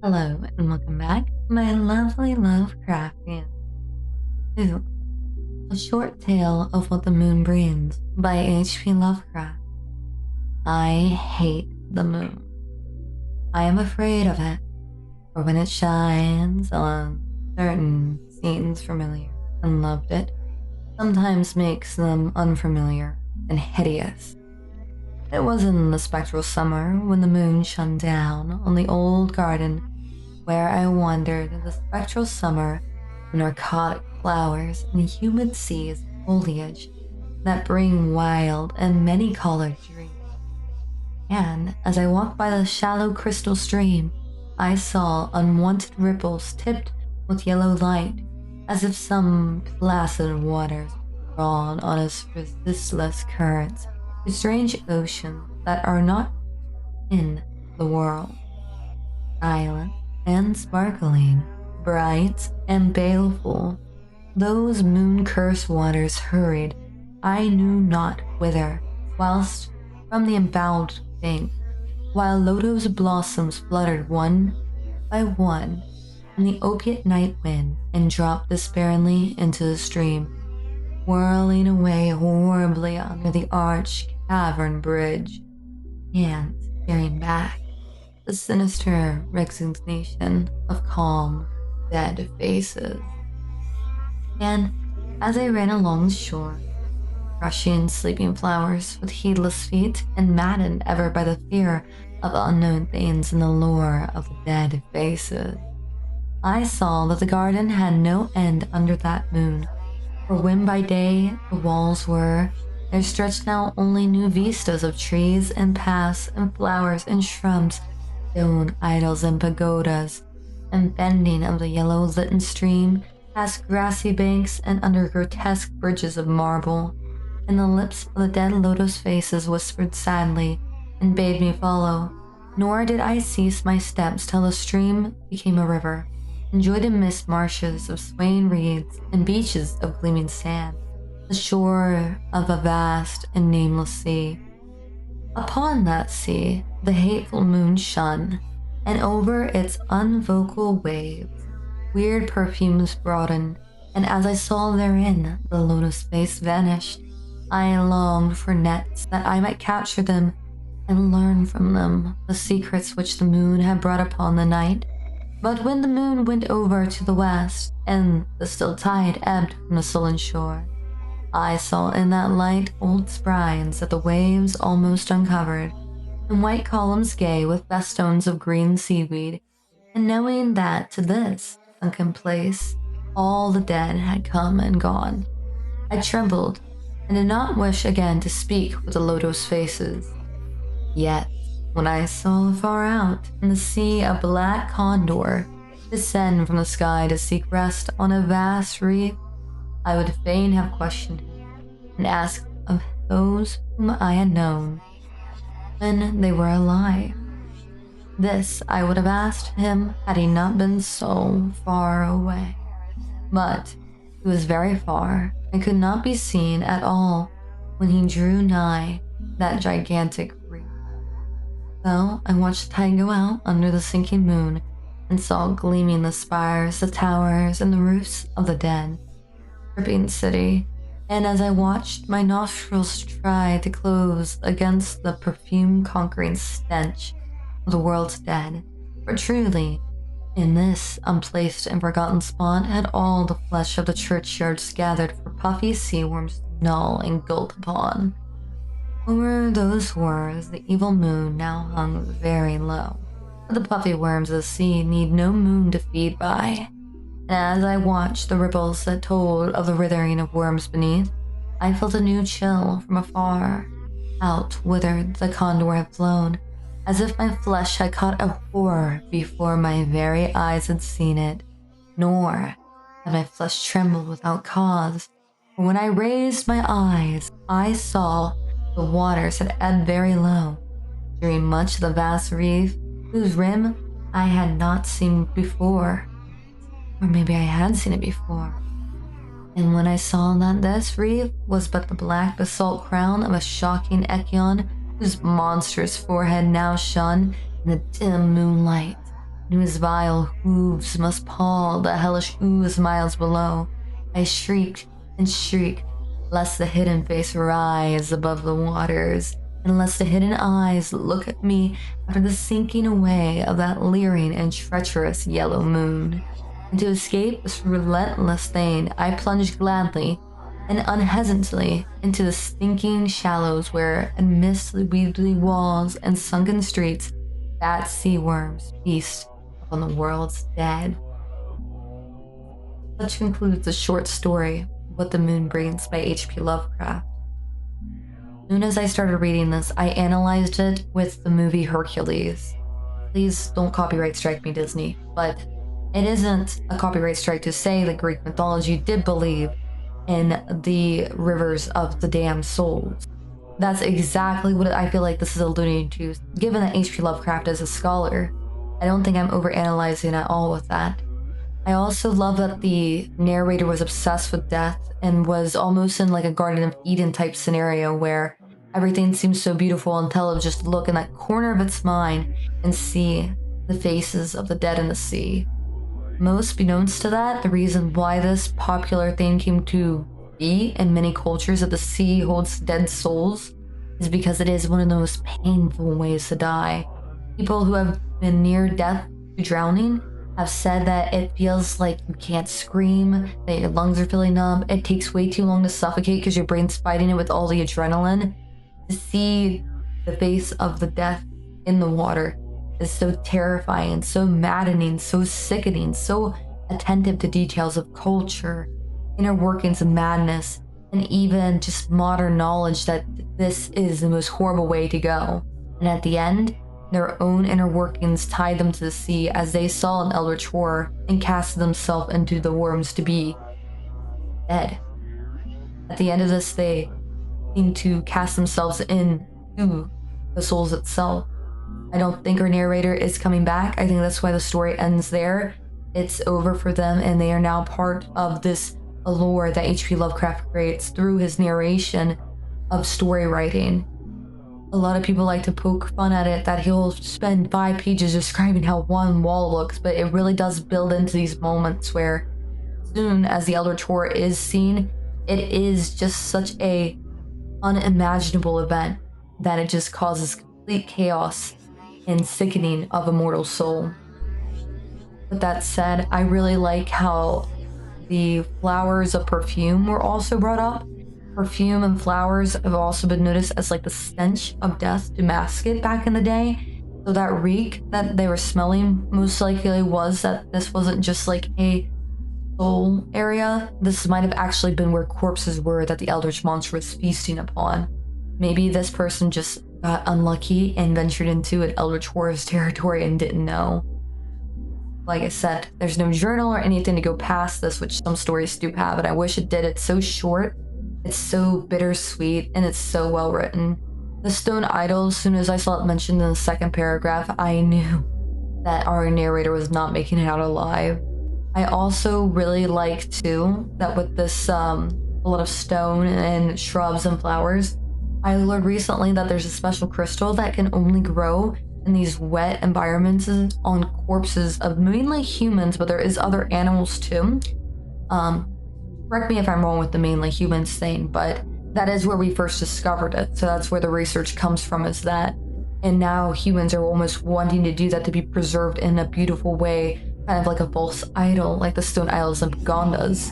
Hello and welcome back, my lovely Lovecraftian, to A Short Tale of What the Moon Brings by H.P. Lovecraft. I hate the moon. I am afraid of it, for when it shines on certain scenes familiar and loved it, sometimes makes them unfamiliar and hideous. It was in the spectral summer when the moon shone down on the old garden where I wandered in the spectral summer of narcotic flowers and humid seas of foliage that bring wild and many-colored dreams. And as I walked by the shallow crystal stream, I saw unwanted ripples tipped with yellow light, as if some placid waters were drawn on its resistless currents to strange oceans that are not in the world. Silent and sparkling, bright and baleful, those moon-cursed waters hurried I knew not whither, whilst from the emboweled bank, while lotus blossoms fluttered one by one in the opiate night wind and dropped despairingly into the stream, whirling away horribly under the arched cavern bridge, and staring back the sinister resignation of calm, dead faces. And as I ran along the shore, crushing sleeping flowers with heedless feet and maddened ever by the fear of unknown things and the lure of the dead faces, I saw that the garden had no end under that moon, for when by day the walls were, there stretched now only new vistas of trees and paths and flowers and shrubs, stone idols and pagodas, and bending of the yellow litten stream past grassy banks and under grotesque bridges of marble, and the lips of the dead lotus faces whispered sadly and bade me follow, nor did I cease my steps till the stream became a river, and joined in mist marshes of swaying reeds and beaches of gleaming sand, the shore of a vast and nameless sea. Upon that sea the hateful moon shone, and over its unvocal waves weird perfumes broadened, and as I saw therein the lotus face vanished, I longed for nets that I might capture them and learn from them the secrets which the moon had brought upon the night. But when the moon went over to the west, and the still tide ebbed from the sullen shore, I saw in that light old spines that the waves almost uncovered, and white columns gay with festoons of green seaweed, and knowing that to this sunken place all the dead had come and gone, I trembled and did not wish again to speak with the lotus faces. Yet, when I saw far out in the sea a black condor descend from the sky to seek rest on a vast reef, I would fain have questioned him and asked of those whom I had known when they were alive. This I would have asked him had he not been so far away. But he was very far and could not be seen at all when he drew nigh that gigantic reef. So I watched the tide go out under the sinking moon and saw gleaming the spires, the towers, and the roofs of the dead, dripping city. And as I watched, my nostrils tried to close against the perfume-conquering stench of the world's dead. For truly, in this unplaced and forgotten spot had all the flesh of the churchyards gathered for puffy sea worms to gnaw and gulp upon. Over those words, the evil moon now hung very low, but the puffy worms of the sea need no moon to feed by. And as I watched the ripples that told of the writhing of worms beneath, I felt a new chill from afar. Out whither the condor had flown, as if my flesh had caught a horror before my very eyes had seen it. Nor had my flesh trembled without cause, for when I raised my eyes, I saw the waters had ebbed very low, during much of the vast reef, whose rim I had not seen before. Or maybe I had seen it before. And when I saw that this reef was but the black basalt crown of a shocking Echion, whose monstrous forehead now shone in the dim moonlight, and whose vile hooves must paw the hellish ooze miles below. I shriek and shriek, lest the hidden face rise above the waters, and lest the hidden eyes look at me after the sinking away of that leering and treacherous yellow moon. And to escape this relentless thing, I plunged gladly and unhesitantly into the stinking shallows where, amidst the weedy walls and sunken streets, fat sea worms feast upon the world's dead. Such concludes the short story, What the Moon Brings by H.P. Lovecraft. As soon as I started reading this, I analyzed it with the movie Hercules. Please don't copyright strike me, Disney, but it isn't a copyright strike to say that Greek mythology did believe in the rivers of the damned souls. That's exactly what I feel like this is alluding to, given that H.P. Lovecraft is a scholar. I don't think I'm overanalyzing at all with that. I also love that the narrator was obsessed with death and was almost in like a Garden of Eden type scenario where everything seems so beautiful until it would just look in that corner of its mind and see the faces of the dead in the sea. Most beknownst to that, the reason why this popular thing came to be in many cultures that the sea holds dead souls is because it is one of the most painful ways to die. People who have been near death to drowning have said that it feels like you can't scream, that your lungs are feeling numb. It takes way too long to suffocate because your brain's fighting it with all the adrenaline. To see the face of the death in the water is so terrifying, so maddening, so sickening, so attentive to details of culture, inner workings of madness, and even just modern knowledge that this is the most horrible way to go. And at the end, their own inner workings tied them to the sea as they saw an eldritch horror and cast themselves into the worms to be dead. At the end of this, they seem to cast themselves into the souls itself. I don't think our narrator is coming back. I think that's why the story ends there. It's over for them, and they are now part of this allure that H.P. Lovecraft creates through his narration of story writing. A lot of people like to poke fun at it that he'll spend 5 pages describing how one wall looks, but it really does build into these moments where soon as the eldritch horror is seen, it is just such a unimaginable event that it just causes complete chaos and sickening of a mortal soul. With that said, I really like how the flowers of perfume were also brought up. Perfume and flowers have also been noticed as like the stench of death to mask it back in the day. So that reek that they were smelling most likely was that this wasn't just like a soul area. This might have actually been where corpses were that the eldritch monster was feasting upon. Maybe this person just got unlucky and ventured into an eldritch horror's territory and didn't know. Like I said, there's no journal or anything to go past this, which some stories do have, and I wish it did. It's so short. It's so bittersweet, and it's so well written. The stone idol, as soon as I saw it mentioned in the second paragraph, I knew that our narrator was not making it out alive. I also really like, too, that with this a lot of stone and shrubs and flowers, I learned recently that there's a special crystal that can only grow in these wet environments on corpses of mainly humans, but there is other animals, too. Correct me if I'm wrong with the mainly humans thing, but that is where we first discovered it. So that's where the research comes from, is that. And now humans are almost wanting to do that, to be preserved in a beautiful way, kind of like a false idol, like the stone idols in Gondas.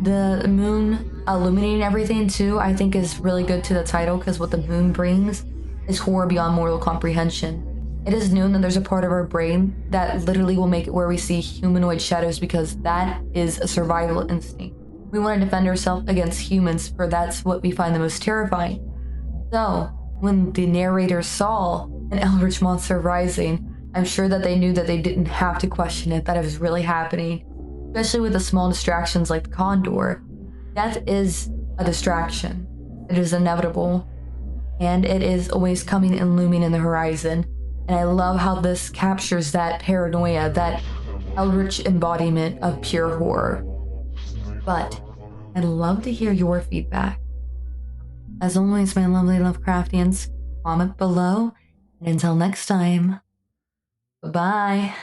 The moon illuminating everything too, I think is really good to the title, because what the moon brings is horror beyond mortal comprehension. It is known that there's a part of our brain that literally will make it where we see humanoid shadows, because that is a survival instinct. We want to defend ourselves against humans, for that's what we find the most terrifying. So, when the narrator saw an eldritch monster rising, I'm sure that they knew that they didn't have to question it, that it was really happening. Especially with the small distractions like the condor. Death is a distraction. It is inevitable. And it is always coming and looming in the horizon. And I love how this captures that paranoia, that eldritch embodiment of pure horror. But I'd love to hear your feedback. As always, my lovely Lovecraftians, comment below. And until next time, bye-bye.